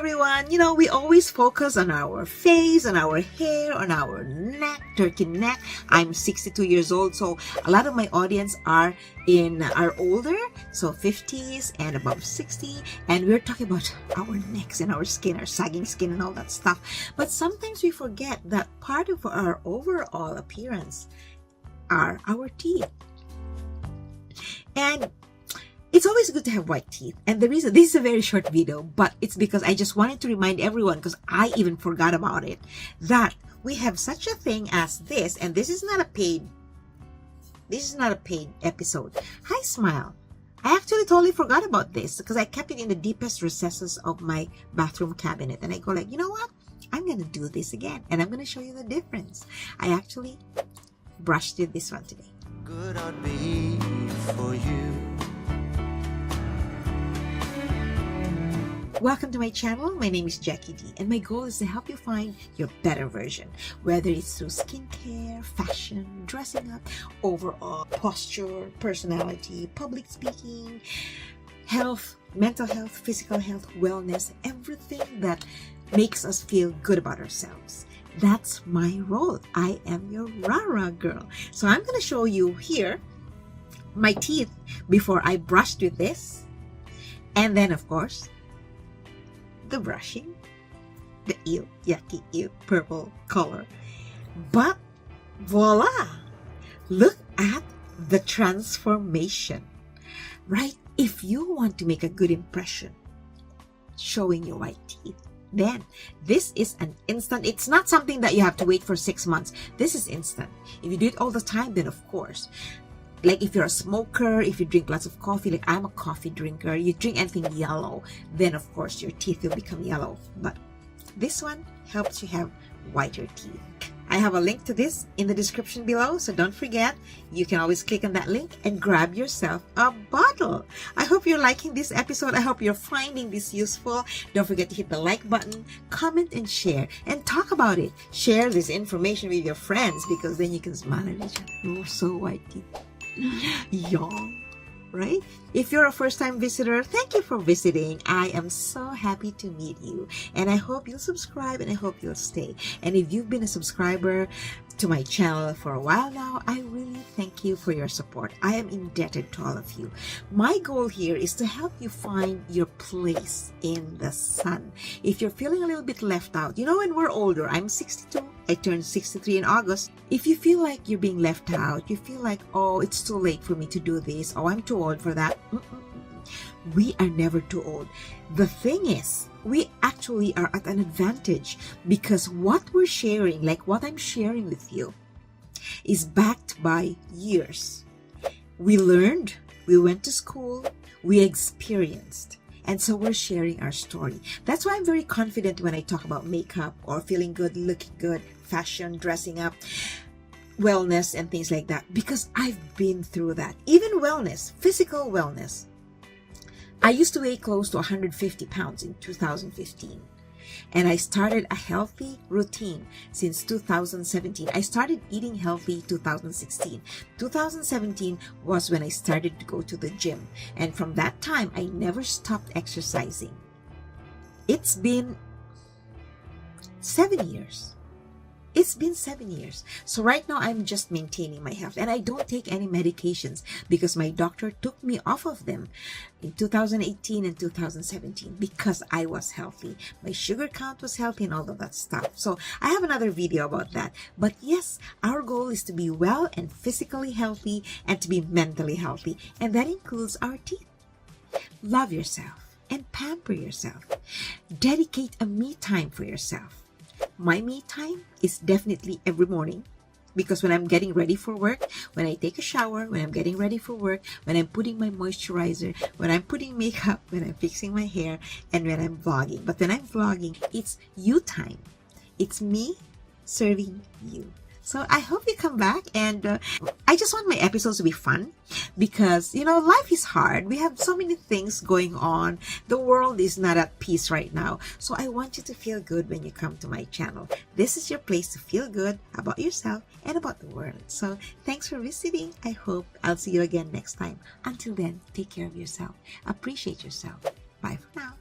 everyone. We always focus on our face, on our hair, on our neck, turkey neck. I'm 62 years old, so a lot of my audience are older, so 50s and above 60, and we're talking about our necks and our skin, our sagging skin and all that stuff. But sometimes we forget that part of our overall appearance are our teeth. And it's always good to have white teeth. And the reason, this is a very short video, but it's because I just wanted to remind everyone, because I even forgot about it, that we have such a thing as this, and this is not a paid episode. HiSmile. I actually totally forgot about this because I kept it in the deepest recesses of my bathroom cabinet. And I go like, you know what? I'm going to do this again. And I'm going to show you the difference. I actually brushed with this one today. Good I'd be for you. Welcome to my channel. My name is Jackie D, and my goal is to help you find your better version, whether it's through skincare, fashion, dressing up, overall posture, personality, public speaking, health, mental health, physical health, wellness, everything that makes us feel good about ourselves. That's my role. I am your rah-rah girl. So I'm going to show you here my teeth before I brushed with this, and then of course the brushing, the yucky purple color. But voila, look at the transformation, right? If you want to make a good impression showing your white teeth, then this is an instant. It's not something that you have to wait for 6 months. This is instant. If you do it all the time, then of course, like if you're a smoker, if you drink lots of coffee, like I'm a coffee drinker, you drink anything yellow, then of course your teeth will become yellow. But this one helps you have whiter teeth. I have a link to this in the description below, so don't forget, you can always click on that link and grab yourself a bottle. I hope you're liking this episode. I hope you're finding this useful. Don't forget to hit the like button, comment and share, and talk about it. Share this information with your friends, because then you can smile at each other. Oh, so white teeth. Young, right? If you're a first-time visitor, thank you for visiting. I am so happy to meet you, and I hope you'll subscribe, and I hope you'll stay. And if you've been a subscriber to my channel for a while now, I really thank you for your support. I am indebted to all of you. My goal here is to help you find your place in the sun. If you're feeling a little bit left out, when we're older, I'm 62, I turned 63 in August. If you feel like you're being left out, you feel like, oh, it's too late for me to do this, oh, I'm too old for that. We are never too old. The thing is, we actually are at an advantage, because what we're sharing, like what I'm sharing with you, is backed by years. We learned, we went to school, we experienced, and so we're sharing our story. That's why I'm very confident when I talk about makeup or feeling good, looking good, fashion, dressing up, wellness and things like that, because I've been through that. Even wellness, physical wellness. I used to weigh close to 150 pounds in 2015, and I started a healthy routine since 2017. I started eating healthy 2016. 2017 was when I started to go to the gym, and from that time I never stopped exercising. It's been 7 years. It's been 7 years. So right now I'm just maintaining my health, and I don't take any medications because my doctor took me off of them in 2018 and 2017 because I was healthy. My sugar count was healthy and all of that stuff. So I have another video about that. But yes, our goal is to be well and physically healthy and to be mentally healthy. And that includes our teeth. Love yourself and pamper yourself. Dedicate a me time for yourself. My me time is definitely every morning, because when I'm getting ready for work, when I take a shower, when I'm getting ready for work, when I'm putting my moisturizer, when I'm putting makeup, when I'm fixing my hair, and when I'm vlogging. But when I'm vlogging, it's you time. It's me serving you. So I hope you come back, and I just want my episodes to be fun, because life is hard. We have so many things going on. The world is not at peace right now. So I want you to feel good when you come to my channel. This is your place to feel good about yourself and about the world. So thanks for visiting. I hope I'll see you again next time. Until then, take care of yourself. Appreciate yourself. Bye for now.